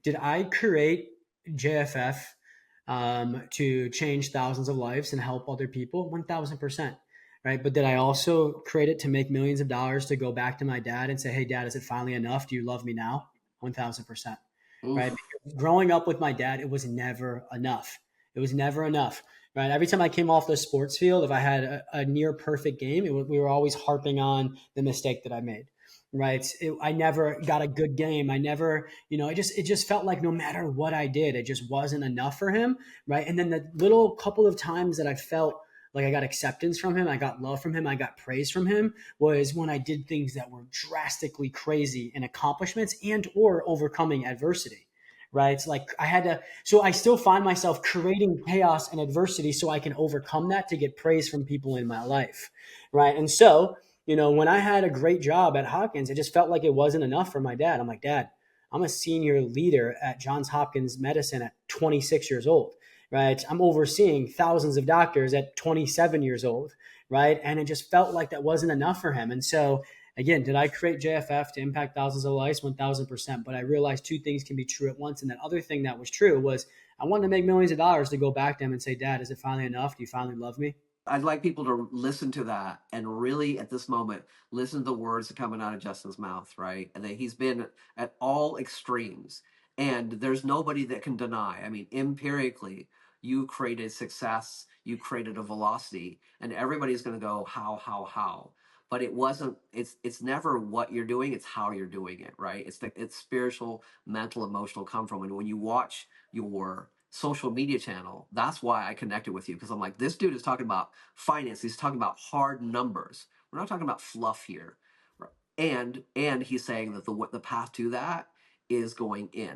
Did I create JFF to change thousands of lives and help other people? 1000%. Right. But did I also create it to make millions of dollars to go back to my dad and say, hey, dad, is it finally enough? Do you love me now? 1000%. Right. Oof. Because growing up with my dad, it was never enough. It was never enough. Right. Every time I came off the sports field, if I had a near perfect game, we were always harping on the mistake that I made. Right. I never got a good game. I never, it just felt like no matter what I did, it just wasn't enough for him. Right. And then the little couple of times that I felt like I got acceptance from him, I got love from him, I got praise from him, was when I did things that were drastically crazy in accomplishments and or overcoming adversity. Right. It's like I had to, so I still find myself creating chaos and adversity so I can overcome that to get praise from people in my life. Right. And so, when I had a great job at Hopkins, it just felt like it wasn't enough for my dad. I'm like, Dad, I'm a senior leader at Johns Hopkins Medicine at 26 years old, right? I'm overseeing thousands of doctors at 27 years old, right? And it just felt like that wasn't enough for him. And so, again, did I create JFF to impact thousands of lives? 1000%. But I realized two things can be true at once. And that other thing that was true was I wanted to make millions of dollars to go back to him and say, Dad, is it finally enough? Do you finally love me? I'd like people to listen to that and really, at this moment, listen to the words that coming out of Justin's mouth, right? And that he's been at all extremes, and there's nobody that can deny. I mean, empirically, you created success, you created a velocity, and everybody's going to go, how? But it wasn't. It's never what you're doing; it's how you're doing it, right? It's spiritual, mental, emotional come from. And when you watch your social media channel, that's why I connected with you, because I'm like, this dude is talking about finance. He's talking about hard numbers. We're not talking about fluff here. And he's saying that the path to that is going in.